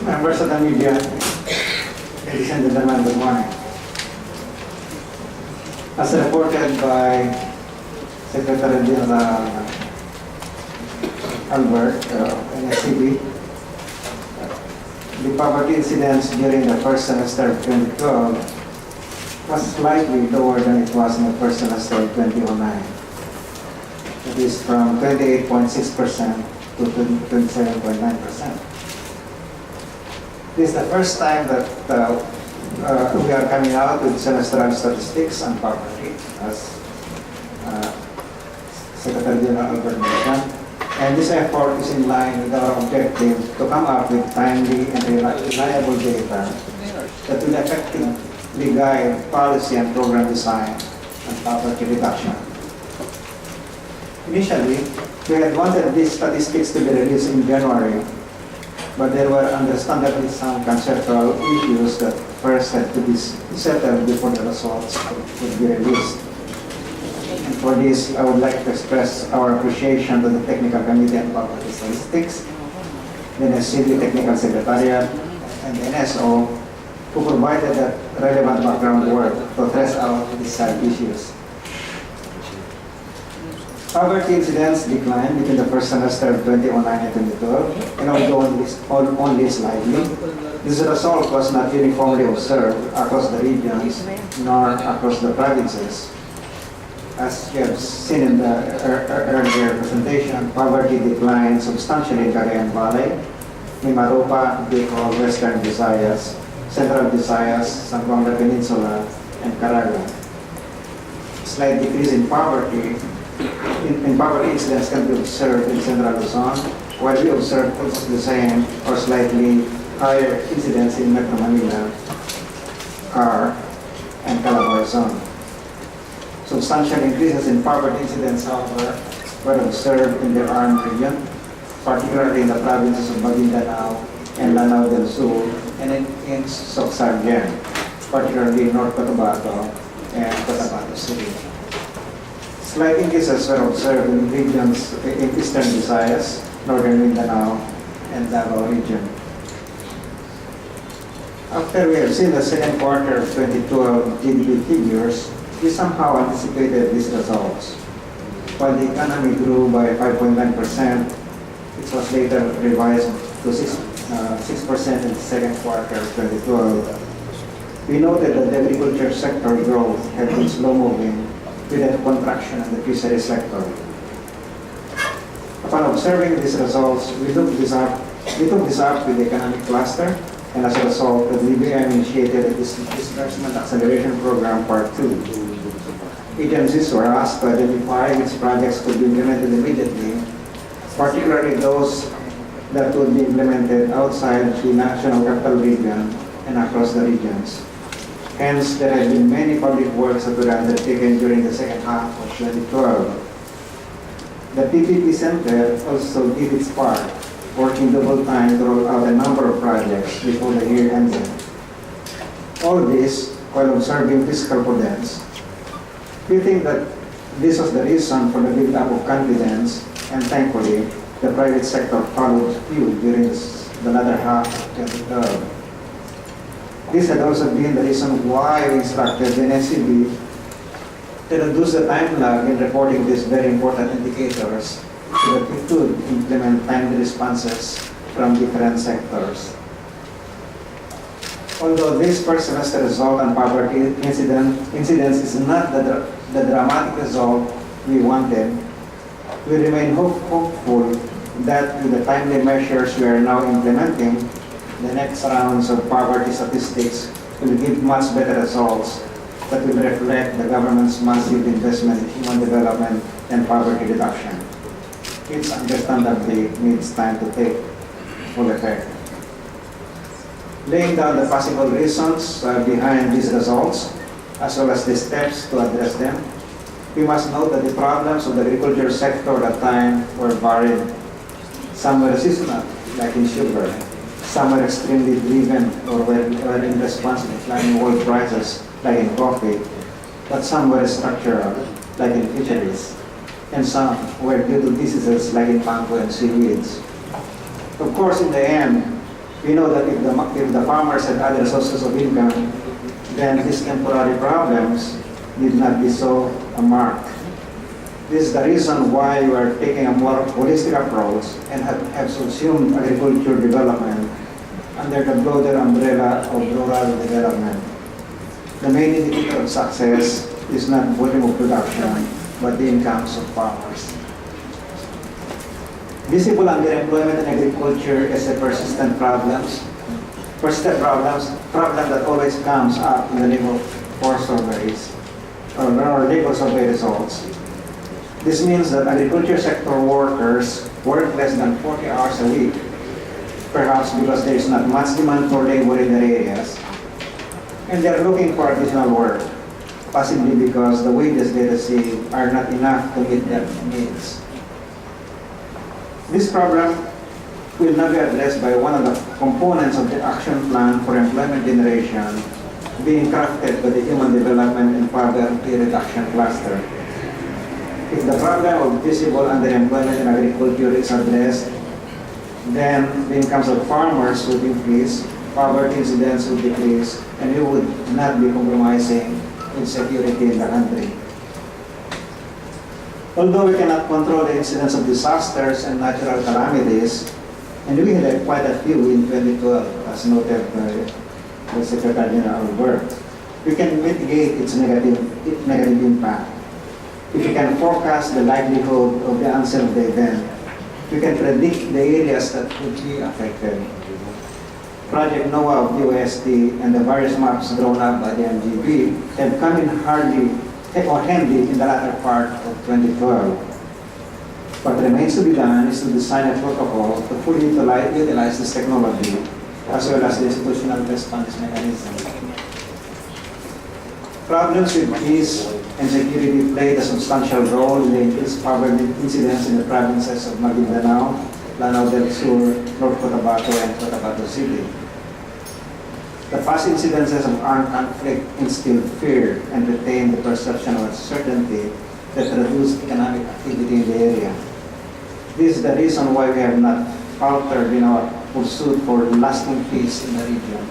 Members of the media, ladies and gentlemen, good morning. As reported by Secretary General Albert, NSCB, the poverty incidence during the first semester of 2012 was slightly lower than it was in the first semester of 2009. It is from 28.6% to 27.9%. This is the first time that we are coming out with semestral statistics on poverty, as Secretary General Albert mentioned. And this effort is in line with our objective to come up with timely and reliable data that will effectively guide policy and program design and poverty reduction. Initially, we had wanted these statistics to be released in January, but there were understandably some conceptual issues that first had to be settled before the results could be released. And for this, I would like to express our appreciation to the Technical Committee on Poverty Statistics, the NSCB Technical Secretariat, and the NSO, who provided that relevant background work to address out these side issues. Poverty incidence declined between the first semester of 2009 and 2012, and although only slightly, this result was not uniformly observed across the regions nor across the provinces. As you have seen in the earlier presentation, poverty declined substantially in Cagayan Valley, Mimaropa, Bicol, Western Visayas, Central Visayas, Zamboanga Peninsula, and Caraga. Slight decrease in poverty incidence can be observed in Central Luzon, while we observe also the same or slightly higher incidence in Metro Manila, CAR, and Calabar Zone. Substantial increases in poverty incidence, however, were observed in the Arm region, particularly in the provinces of Maguindanao and Lanao del Sur, and in Soxargen, particularly in North Cotabato and Cotabato City. Slight increases were observed in regions in Eastern Visayas, Northern Mindanao, and Davao region. After we have seen the second quarter of 2012 GDP figures, we somehow anticipated these results. While the economy grew by 5.9%, it was later revised to 6% in the second quarter of 2012. We noted that the agriculture sector growth had been slow-moving with a contraction in the fishery sector. Upon observing these results, we took this up with the economic cluster, and as a result, the DBM initiated a disbursement acceleration program part 2. Agencies were asked to identify which projects could be implemented immediately, particularly those that would be implemented outside the national capital region and across the regions. Hence, there have been many public works that were undertaken during the second half of 2012. The PPP Center also did its part, working double time to roll out a number of projects before the year ended. All this while observing fiscal prudence. We think that this was the reason for the build-up of confidence, and thankfully, the private sector followed suit during the latter half of 2012. This had also been the reason why we instructed the NSCB to reduce the time lag in reporting these very important indicators so that we could implement timely responses from different sectors. Although this first semester result on poverty incidence is not the dramatic result we wanted, we remain hopeful that with the timely measures we are now implementing, the next rounds of poverty statistics will give much better results that will reflect the government's massive investment in human development and poverty reduction, which understandably needs time to take full effect. Laying down the possible reasons behind these results, as well as the steps to address them, we must note that the problems of the agriculture sector at that time were varied. Some were seasonal, like in sugar. Some were extremely driven or were in response to declining world prices, like in coffee. But some were structural, like in fisheries. And some were due to diseases, like in mango and seaweeds. Of course, in the end, We know that if the farmers had other sources of income, then these temporary problems need not be so marked. This is the reason why we are taking a more holistic approach and have subsumed agriculture development under the broader umbrella of rural development. The main indicator of success is not volume of production, but the incomes of farmers. Visible underemployment in agriculture is a persistent problem that always comes up in the labor force surveys or labor survey results. This means that agriculture sector workers work less than 40 hours a week, perhaps because there is not much demand for labor in their areas, and they are looking for additional work, possibly because the wages they receive are not enough to meet their needs. This problem will not be addressed by one of the components of the action plan for employment generation being crafted by the Human Development and Poverty Reduction Cluster. If the problem of visible underemployment in agriculture is addressed, then the incomes of farmers would increase, poverty incidence would decrease, and we would not be compromising insecurity in the country. Although we cannot control the incidence of disasters and natural calamities, and we had quite a few in 2012, as noted by the Secretary General of Work, we can mitigate its negative impact. If we can forecast the likelihood of the onset of the event, we can predict the areas that could be affected. Project NOAA of UST and the various maps drawn up by the NGB have come in handy in the latter part of 2012. What remains to be done is to design a protocol to fully utilize this technology, as well as the institutional response mechanism. Problems with peace and security played a substantial role in the increased poverty incidence in the provinces of Maguindanao, Lanao del Sur, North Cotabato, and Cotabato City. The past incidences of armed conflict instilled fear and retained the perception of uncertainty that reduced economic activity in the area. This is the reason why we have not faltered in our pursuit for lasting peace in the region.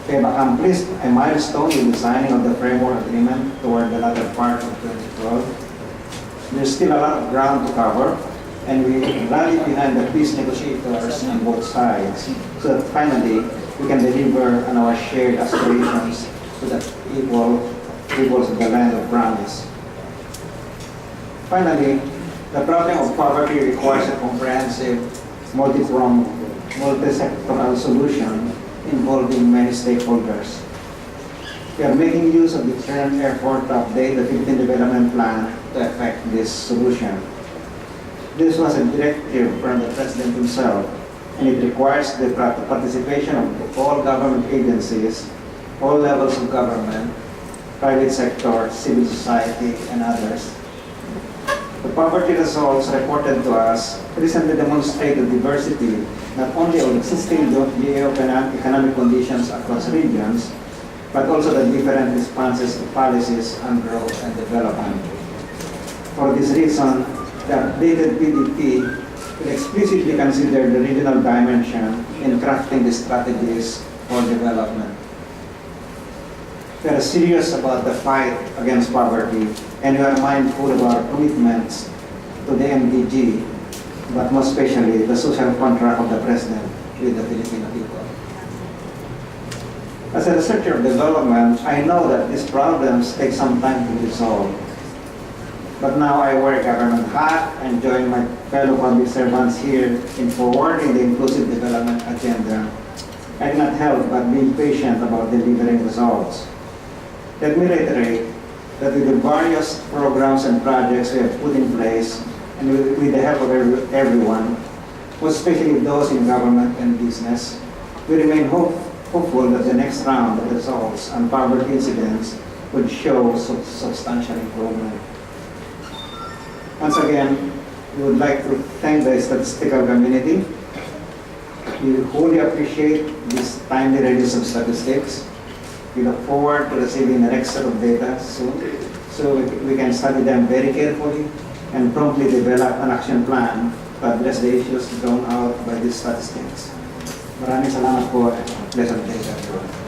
We have accomplished a milestone in the signing of the framework agreement toward the latter part of 2012. There's still a lot of ground to cover, and we rally behind the peace negotiators on both sides, so that finally we can deliver on our shared aspirations to the peoples of the land of promise. Finally, the problem of poverty requires a comprehensive, multi-pronged, multi-sectoral solution involving many stakeholders. We are making use of the current effort to update the Philippine Development Plan to effect this solution. This was a directive from the President himself, and it requires the participation of all government agencies, all levels of government, private sector, civil society, and others. The poverty results reported to us recently demonstrate the diversity not only of existing economic conditions across regions, but also the different responses to policies on growth and development. For this reason, the updated PDP will explicitly consider the regional dimension in crafting the strategies for development. We are serious about the fight against poverty, and we are mindful of our commitments to the MDG, but most especially the social contract of the President with the Filipino people. As a researcher of development, I know that these problems take some time to resolve. But now I wear a government hat and join my fellow public servants here in forwarding the inclusive development agenda. I cannot help but be patient about delivering results. Let me reiterate that with the various programs and projects we have put in place, and with the help of everyone, especially those in government and business, we remain hopeful that the next round of results on poverty incidents would show substantial improvement. Once again, we would like to thank the statistical community. We wholly appreciate this timely release of statistics. We look forward to receiving the next set of data soon, so we can study them very carefully and promptly develop an action plan to address the issues drawn out by these statistics. Maraming salamat po. Pleasant day, everyone.